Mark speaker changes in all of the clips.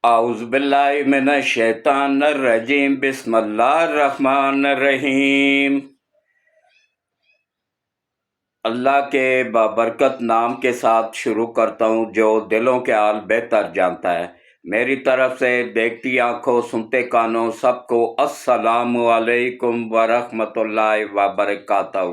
Speaker 1: اعوذ باللہ من الشیطان الرجیم بسم اللہ الرحمن الرحیم۔ اللہ کے بابرکت نام کے ساتھ شروع کرتا ہوں جو دلوں کے حال بہتر جانتا ہے۔ میری طرف سے دیکھتی آنکھوں سنتے کانوں سب کو السلام علیکم ورحمۃ اللہ وبرکاتہ۔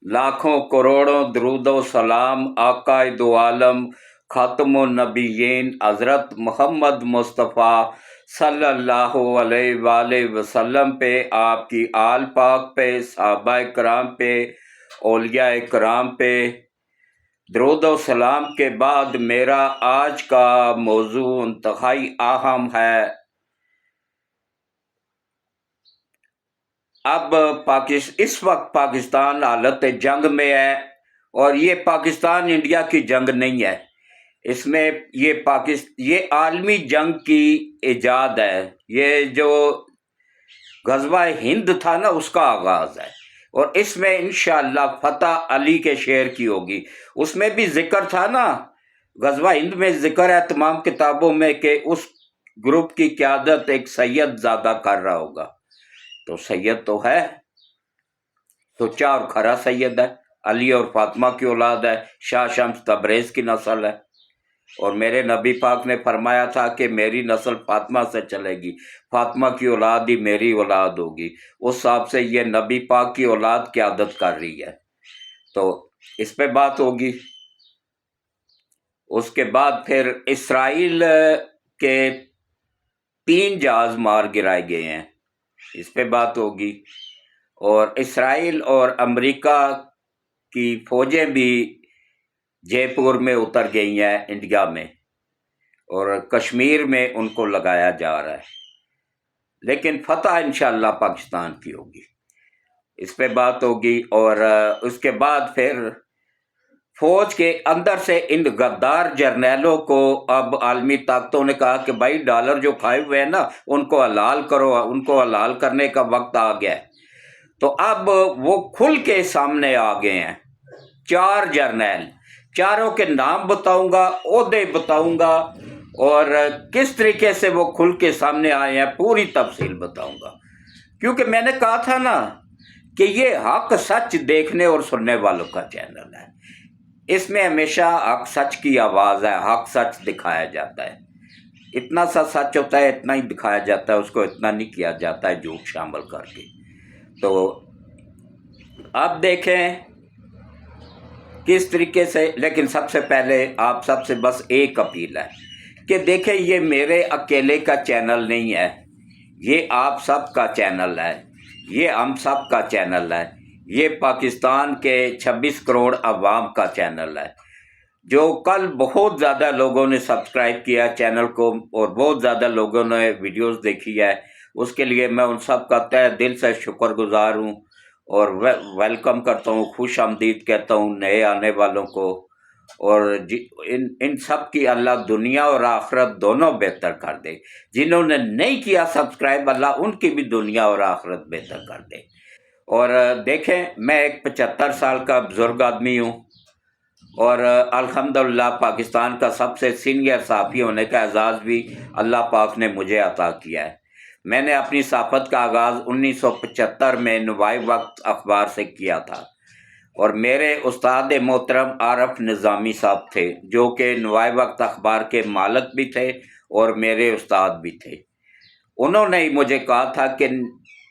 Speaker 1: لاکھوں کروڑوں درود و سلام آقا دو عالم خاتم النبیین حضرت محمد مصطفیٰ صلی اللہ علیہ وآلہ وسلم پہ، آپ کی آل پاک پہ، صحابہ کرام پہ، اولیاء کرام پہ درود و سلام کے بعد میرا آج کا موضوع انتہائی اہم ہے۔ اب اس وقت پاکستان حالت جنگ میں ہے، اور یہ پاکستان انڈیا کی جنگ نہیں ہے، اس میں یہ عالمی جنگ کی ایجاد ہے۔ یہ جو غزوہ ہند تھا نا، اس کا آغاز ہے، اور اس میں انشاءاللہ فتح علی کے شعر کی ہوگی۔ اس میں بھی ذکر تھا نا، غزوہ ہند میں ذکر ہے تمام کتابوں میں کہ اس گروپ کی قیادت ایک سید زادہ کر رہا ہوگا۔ تو سید تو ہے، سچا اور کھرا سید ہے، علی اور فاطمہ کی اولاد ہے، شاہ شمس تبریز کی نسل ہے، اور میرے نبی پاک نے فرمایا تھا کہ میری نسل فاطمہ سے چلے گی، فاطمہ کی اولاد ہی میری اولاد ہوگی۔ اس حساب سے یہ نبی پاک کی اولاد قیادت کر رہی ہے، تو اس پہ بات ہوگی۔ اس کے بعد پھر اسرائیل کے 3 جہاز مار گرائے گئے ہیں، اس پہ بات ہوگی۔ اور اسرائیل اور امریکہ کی فوجیں بھی جے پور میں اتر گئی ہیں انڈیا میں، اور کشمیر میں ان کو لگایا جا رہا ہے، لیکن فتح انشاءاللہ پاکستان کی ہوگی، اس پہ بات ہوگی۔ اور اس کے بعد پھر فوج کے اندر سے ان غدار جرنیلوں کو اب عالمی طاقتوں نے کہا کہ بھائی ڈالر جو کھائے ہوئے ہیں نا ان کو حلال کرو، ان کو حلال کرنے کا وقت آ گیا ہے۔ تو اب وہ کھل کے سامنے آ گئے ہیں 4 جرنیل، چاروں کے نام بتاؤں گا، عہدے بتاؤں گا، اور کس طریقے سے وہ کھل کے سامنے آئے ہیں پوری تفصیل بتاؤں گا، کیونکہ میں نے کہا تھا نا کہ یہ حق سچ دیکھنے اور سننے والوں کا چینل ہے، اس میں ہمیشہ حق سچ کی آواز ہے، حق سچ دکھایا جاتا ہے، اتنا سا سچ ہوتا ہے اتنا ہی دکھایا جاتا ہے، اس کو اتنا نہیں کیا جاتا ہے جھوٹ شامل کر کے۔ تو اب دیکھیں کس طریقے سے، لیکن سب سے پہلے آپ سب سے بس ایک اپیل ہے کہ دیکھیں یہ میرے اکیلے کا چینل نہیں ہے، یہ آپ سب کا چینل ہے، یہ ہم سب کا چینل ہے، یہ پاکستان کے 26 کروڑ عوام کا چینل ہے، جو کل بہت زیادہ لوگوں نے سبسکرائب کیا چینل کو، اور بہت زیادہ لوگوں نے ویڈیوز دیکھی ہے، اس کے لیے میں ان سب کا تہ دل سے شکر گزار ہوں، اور ویلکم کرتا ہوں، خوش آمدید کہتا ہوں نئے آنے والوں کو، اور ان سب کی اللہ دنیا اور آخرت دونوں بہتر کر دے، جنہوں نے نہیں کیا سبسکرائب اللہ ان کی بھی دنیا اور آخرت بہتر کر دے۔ اور دیکھیں میں ایک 75 سال کا بزرگ آدمی ہوں، اور الحمدللہ پاکستان کا سب سے سینئر صحافی ہونے کا اعزاز بھی اللہ پاک نے مجھے عطا کیا ہے۔ میں نے اپنی صحافت کا آغاز 1975 میں نوائے وقت اخبار سے کیا تھا، اور میرے استاد محترم عارف نظامی صاحب تھے جو کہ نوائے وقت اخبار کے مالک بھی تھے اور میرے استاد بھی تھے۔ انہوں نے ہی مجھے کہا تھا کہ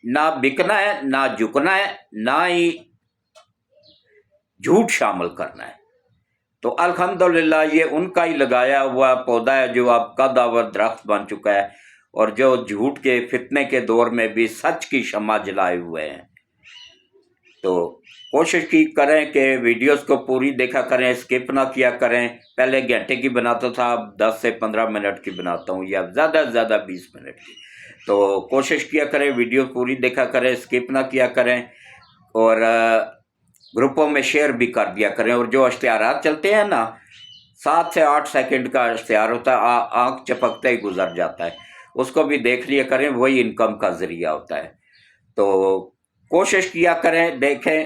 Speaker 1: نہ بکنا ہے، نہ جھکنا ہے، نہ ہی جھوٹ شامل کرنا ہے۔ تو الحمدللہ یہ ان کا ہی لگایا ہوا پودا ہے جو اب قد آور درخت بن چکا ہے، اور جو جھوٹ کے فتنے کے دور میں بھی سچ کی شمع جلائے ہوئے ہیں۔ تو کوشش کی کریں کہ ویڈیوز کو پوری دیکھا کریں، اسکپ نہ کیا کریں۔ پہلے گھنٹے کی بناتا تھا، اب 10 سے 15 منٹ کی بناتا ہوں، یا زیادہ سے زیادہ 20 منٹ کی۔ تو کوشش کیا کریں ویڈیو پوری دیکھا کریں، اسکپ نہ کیا کریں، اور گروپوں میں شیئر بھی کر دیا کریں۔ اور جو اشتہارات چلتے ہیں نا، 7 سے 8 سیکنڈ کا اشتہار ہوتا ہے، آنکھ چپکتے ہی گزر جاتا ہے، اس کو بھی دیکھ لیا کریں، وہی انکم کا ذریعہ ہوتا ہے۔ تو کوشش کیا کریں، دیکھیں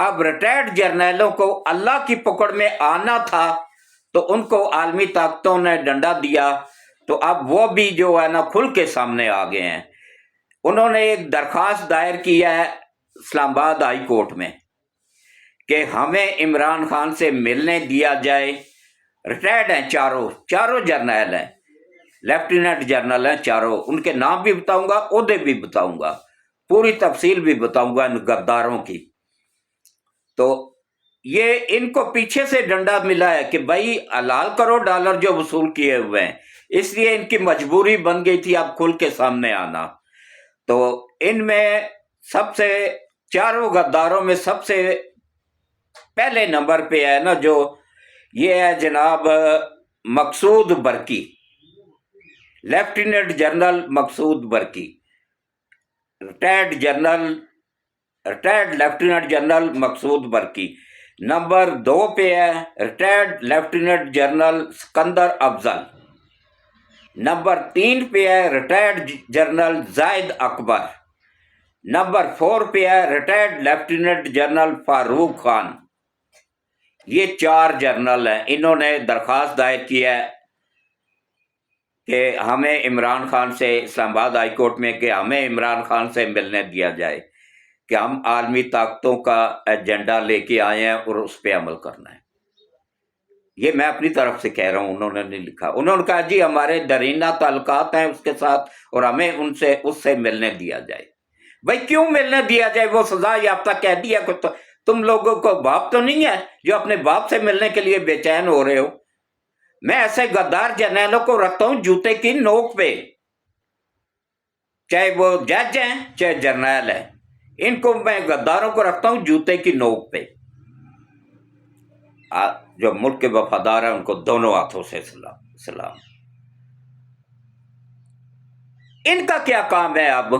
Speaker 1: اب ریٹائرڈ جرنیلوں کو اللہ کی پکڑ میں آنا تھا تو ان کو عالمی طاقتوں نے ڈنڈا دیا، تو اب وہ بھی جو ہے نا کھل کے سامنے آ گئے ہیں۔ انہوں نے ایک درخواست دائر کی ہے اسلام آباد ہائی کورٹ میں کہ ہمیں عمران خان سے ملنے دیا جائے۔ ریٹائرڈ ہیں چاروں جرنیل ہیں، لیفٹیننٹ جنرل ہیں چاروں، ان کے نام بھی بتاؤں گا، عہدے بھی بتاؤں گا، پوری تفصیل بھی بتاؤں گا ان غداروں کی۔ تو یہ ان کو پیچھے سے ڈنڈا ملا ہے کہ بھائی حلال کرو ڈالر جو وصول کیے ہوئے ہیں، اس لیے ان کی مجبوری بن گئی تھی اب کھل کے سامنے آنا۔ تو ان میں سب سے چاروں غداروں میں سب سے پہلے نمبر پہ ہے نا جو یہ ہے جناب مقصود برقی، لیفٹیننٹ جنرل مقصود برقی، ریٹائرڈ لیفٹیننٹ جنرل مقصود برقی۔ نمبر 2 پہ ہے ریٹائرڈ لیفٹیننٹ جنرل سکندر افضل۔ نمبر 3 پہ ہے ریٹائرڈ جنرل زاہد اکبر۔ نمبر 4 پہ ہے ریٹائرڈ لیفٹیننٹ جنرل فاروق خان۔ یہ 4 جنرل ہیں، انہوں نے درخواست دائر کی ہے کہ ہمیں عمران خان سے، اسلام آباد ہائی کورٹ میں، کہ ہمیں عمران خان سے ملنے دیا جائے کہ ہم عالمی طاقتوں کا ایجنڈا لے کے آئے ہیں اور اس پہ عمل کرنا ہے۔ یہ میں اپنی طرف سے کہہ رہا ہوں، انہوں نے نہیں لکھا۔ انہوں نے کہا جی ہمارے درینہ تعلقات ہیں اس کے ساتھ اور ہمیں اس سے ملنے دیا جائے۔ بھائی کیوں ملنے دیا جائے؟ وہ سزا یافتہ قیدی ہے، تم لوگوں کو باپ تو نہیں ہے جو اپنے باپ سے ملنے کے لیے بے چین ہو رہے ہو؟ میں ایسے غدار جرنیلوں کو رکھتا ہوں جوتے کی نوک پہ، چاہے وہ جج ہیں چاہے جرنیل ہیں، ان کو میں غداروں کو رکھتا ہوں جوتے کی نوک پہ۔ جو ملک کے وفادار ہیں ان کو دونوں ہاتھوں سے سلام۔ ان کا کیا کام ہے اب؟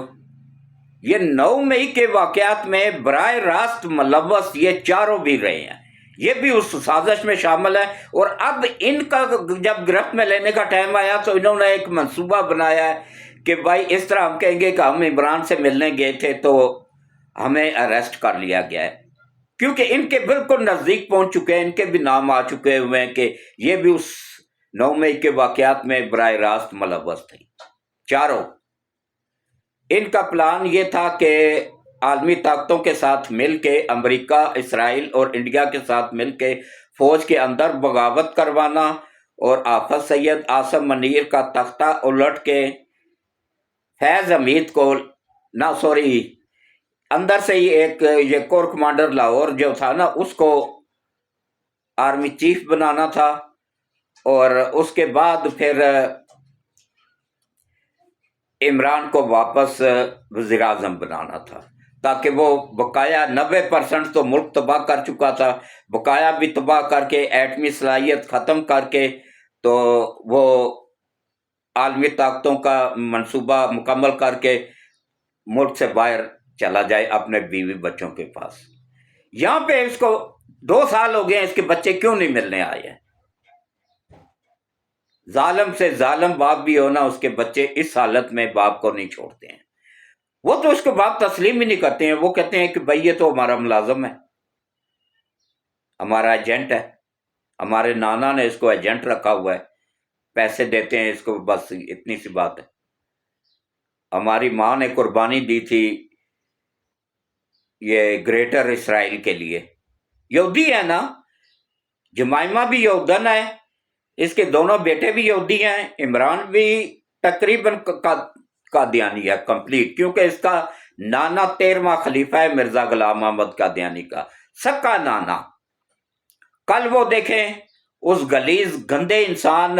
Speaker 1: یہ 9 مئی کے واقعات میں براہ راست ملوث یہ چاروں بھی رہے ہیں، یہ بھی اس سازش میں شامل ہے۔ اور اب ان کا جب گرفت میں لینے کا ٹائم آیا تو انہوں نے ایک منصوبہ بنایا ہے کہ بھائی اس طرح ہم کہیں گے کہ ہم عمران سے ملنے گئے تھے تو ہمیں اریسٹ کر لیا گیا ہے، کیونکہ ان کے بالکل نزدیک پہنچ چکے ہیں، ان کے بھی نام آ چکے ہوئے ہیں کہ یہ بھی اس 9 مئی کے واقعات میں براہ راست ملوث تھے چاروں۔ ان کا پلان یہ تھا کہ عالمی طاقتوں کے ساتھ مل کے، امریکہ، اسرائیل اور انڈیا کے ساتھ مل کے فوج کے اندر بغاوت کروانا اور حافظ سید عاصم منیر کا تختہ الٹ کے فیض حمید کو اندر سے ہی ایک یہ کور کمانڈر لاہور جو تھا نا اس کو آرمی چیف بنانا تھا، اور اس کے بعد پھر عمران کو واپس وزیر اعظم بنانا تھا، تاکہ وہ بقایا 90% تو ملک تباہ کر چکا تھا، بقایا بھی تباہ کر کے، ایٹمی صلاحیت ختم کر کے، تو وہ عالمی طاقتوں کا منصوبہ مکمل کر کے ملک سے باہر چلا جائے اپنے بیوی بچوں کے پاس۔ یہاں پہ اس کو 2 سال ہو گئے ہیں، اس کے بچے کیوں نہیں ملنے آئے ہیں؟ ظالم سے ظالم باپ بھی ہونا، اس کے بچے اس حالت میں باپ کو نہیں چھوڑتے ہیں۔ وہ تو اس کو باپ تسلیم ہی نہیں کرتے ہیں، وہ کہتے ہیں کہ بھائی یہ تو ہمارا ملازم ہے، ہمارا ایجنٹ ہے، ہمارے نانا نے اس کو ایجنٹ رکھا ہوا ہے، پیسے دیتے ہیں اس کو، بس اتنی سی بات ہے۔ ہماری ماں نے قربانی دی تھی یہ گریٹر اسرائیل کے لیے، یہودی ہے نا، جمائمہ بھی یہودن ہے، اس کے دونوں بیٹے بھی یہودی ہیں، عمران بھی تقریباً قادیانی ہے کمپلیٹ، کیونکہ اس کا نانا 13واں خلیفہ ہے مرزا غلام محمد قادیانی کا سکا نانا۔ کل وہ دیکھیں اس غلیظ گندے انسان،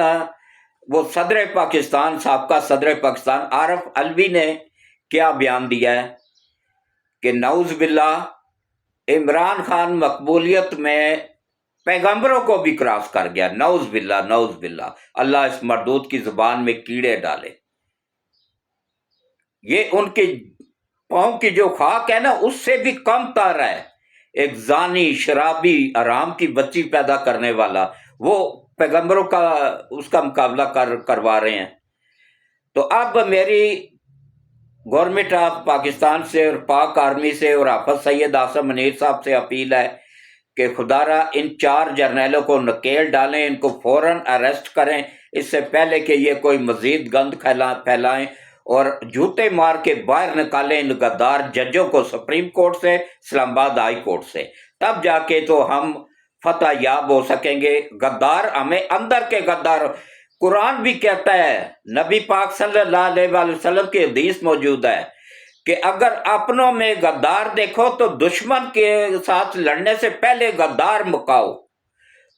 Speaker 1: وہ صدر پاکستان، سابقہ صدر پاکستان عارف علوی نے کیا بیان دیا ہے کہ نعوذ باللہ عمران خان مقبولیت میں پیغمبروں کو بھی کراس کر گیا، نعوذ باللہ نعوذ باللہ، اللہ اس مردود کی زبان میں کیڑے ڈالے۔ یہ ان کے پاؤں کی جو خاک ہے نا اس سے بھی کم تار ہے، ایک زانی، شرابی، حرام کی بچی پیدا کرنے والا، وہ پیغمبروں کا اس کا مقابلہ کروا رہے ہیں۔ تو اب میری گورنمنٹ آف پاکستان سے اور پاک آرمی سے اور حافظ سید آصم منیر صاحب سے اپیل ہے کہ خدا را ان 4 جرنیلوں کو نکیل ڈالیں، ان کو فوراً اریسٹ کریں، اس سے پہلے کہ یہ کوئی مزید گند پھیلائیں، اور جوتے مار کے باہر نکالیں ان غدار ججوں کو سپریم کورٹ سے، اسلام آباد ہائی کورٹ سے، تب جا کے تو ہم فتح یاب ہو سکیں گے۔ غدار ہمیں اندر کے غدار، قرآن بھی کہتا ہے، نبی پاک صلی اللہ علیہ وآلہ وسلم کی حدیث موجود ہے کہ اگر اپنوں میں غدار دیکھو تو دشمن کے ساتھ لڑنے سے پہلے غدار مکاؤ۔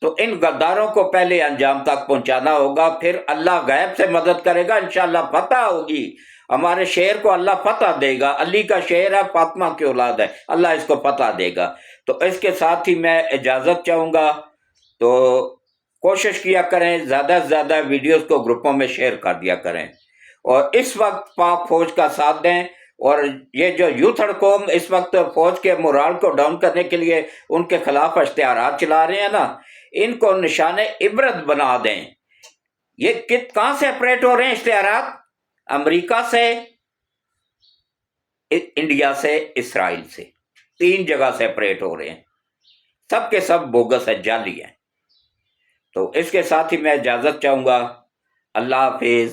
Speaker 1: تو ان غداروں کو پہلے انجام تک پہنچانا ہوگا، پھر اللہ غیب سے مدد کرے گا، انشاءاللہ فتح ہوگی، ہمارے شعر کو اللہ فتح دے گا۔ علی کا شعر ہے، فاطمہ کی اولاد ہے، اللہ اس کو فتح دے گا۔ تو اس کے ساتھ ہی میں اجازت چاہوں گا، تو کوشش کیا کریں زیادہ سے زیادہ ویڈیوز کو گروپوں میں شیئر کر دیا کریں، اور اس وقت پاک فوج کا ساتھ دیں۔ اور یہ جو یوتھڑ قوم اس وقت فوج کے مورال کو ڈاؤن کرنے کے لیے ان کے خلاف اشتہارات چلا رہے ہیں نا، ان کو نشان عبرت بنا دیں۔ یہ کہاں سے اپریٹ ہو رہے ہیں اشتہارات؟ امریکہ سے، انڈیا سے، اسرائیل سے، 3 جگہ سے اپریٹ ہو رہے ہیں، سب کے سب بوگس ہے، جعلی ہیں۔ تو اس کے ساتھ ہی میں اجازت چاہوں گا، اللہ حافظ۔